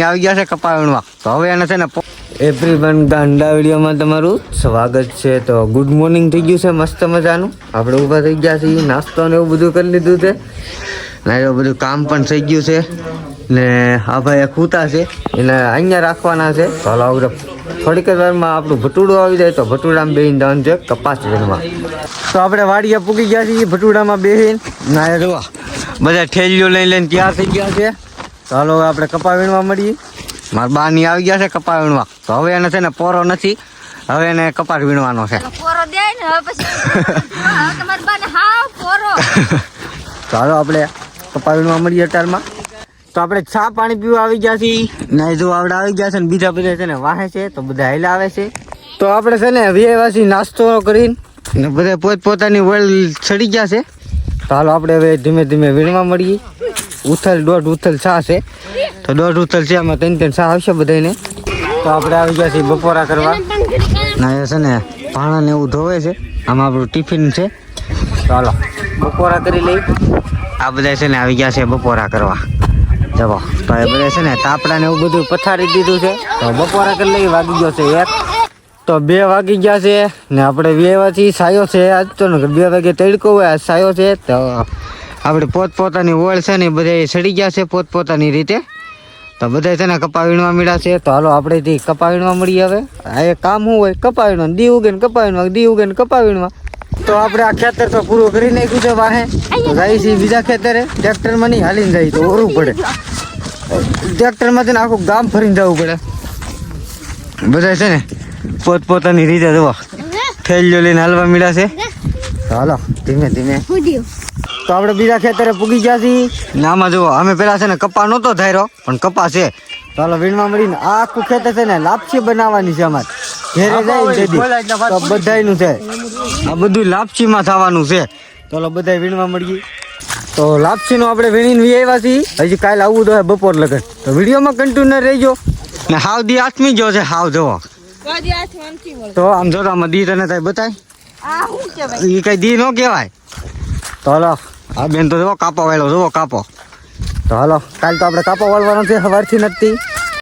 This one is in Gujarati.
આવી ગયા છે કપા વીણવા. તો હવે એને છે ને એવરીવન ગાંડા વિડીયોમાં તમારું સ્વાગત છે. તો ગુડ મોર્નિંગ થઈ ગયું છે મસ્ત મજાનું. આપણે ઊભા થઈ ગયા છીએ, નાસ્તો ને એવું બધું કરી લીધું છે ને એવું બધું કામ પણ થઈ ગયું છે ને આ ભાઈ ખૂતા છે એને અહીંયા રાખવાના છે. તો હાલો આપણે થોડીક જ વારમાં આપણું ભટુડું આવી જાય તો ભટુડામાં બેહીને જવાનું છે કપાસ વીણવા. તો આપણે વાડીએ પૂગી ગયા છીએ ભટુડામાં બેહીને ના જોવા બધા ઠેલીઓ લઈને તૈયાર થઈ ગયા છે. તો હાલો આપણે કપા વીણવા મળીએ. મારા બાની આવી ગયા છે કપા વીણવા. તો હવે એને છે ને પોરો નથી, હવે એને કપાસ વીણવાનો છે. પોરો દે ને હવે પછી તમાર બાને હાવ પોરો. તો હાલો આપણે કપા વીણવા મળીએ અટારમાં. તો આપણે ચા પાણી પીવા આવી ગયા છીએ ને જો આવડે આવી ગયા છે ને બીજા બધા છે ને વાહે છે તો બધા હેલા આવે છે. તો આપણે છે ને વ્યવાસી નાસ્તો કરીને ને બધા પોતપોતાની વેલ ચડી ગયા છે. તો હાલો આપણે હવે ધીમે ધીમે વીણવા મળીએ. ઉથલ દોઢ ઉથલ ચા છે તો દોઢ ઉથલ છે એમાં ત્રણ ચા આવશે બધાને. તો આપણે આવી ગયા છીએ બપોરા કરવા ના એ છે ને પાણા ને એવું ધોવે છે. આમાં આપણું ટિફિન છે. તો હાલો બપોરા કરી લઈ. આ બધા છે ને આવી ગયા છે બપોરા કરવા. જવો તો એ બધા છે ને તાપડા ને એવું બધું પથારી દીધું છે. તો બપોરા કરી લઈ. વાગી ગયો છે 1 તો 2 વાગી ગયા છે ને આપણે વ્યવાથી સાયો છે આજ તો ને 2 વાગે તડકો હોય આજ સાયો છે. તો આપણે પોતપોતાની ઓળ છે ને બધા સડી ગયા છે પોતપોતાની રીતે. તો બધા છે ને કપા વીણવા મળ્યા છે. તો હાલો આપણે કપા વીણવા મળીએ. હવે આ એક કામ શું હોય કપા વીણવા, દી ઉગે ને કપા વીણવા, દી ઉગે ને કપા વીણવા. તો આપણે આ ખેતર તો પૂરું કરી નાખ્યું છે વાહે. તો જાય છે બીજા ખેતરે ટ્રેક્ટરમાં નહીં હાલીને જાય તો ઓરું પડે. ટ્રેક્ટરમાં છે ને આખું ગામ ફરીને જવું પડે. બધા છે ને પોતપોતાની રીતે જુઓ થેલીઓ લઈને હાલવા મળ્યા છે. તો હાલો ધીમે ધીમે. તો આપણે બીજા ખેતરે પૂગી ગયા છીએ ને આમાં જુઓ અમે પેલા છે ને કપા નહોતો ધાર્યો પણ કપા છે. તો હાલો વીણવા મળીને આ આખું ખેતર છે ને લાપસી બનાવવાની છે અમારે. ઘેરે જાય તો બધાયનું છે આ બધું લાપસીમાં થવાનું છે. તો હાલો બધા વીણવા મળીએ. તો લાપસીનું આપણે વીણીને આવ્યા છીએ. હજી કાલે આવવું તો બપોર લગન. તો વિડીયોમાં કન્ટિન્યુ રહેજો ને હાવ દી આથમી ગયો છે હાવ જવો. તો આમ જો આમાં દી તને થાય બતાય એ કઈ દી ન કહેવાય. તો હાલો આ બેન તો જુઓ કાપો વાળો જુઓ કાપો. તો હાલો કાલે તો આપણે કાપો વાળવાનો છે સવારથી નથી.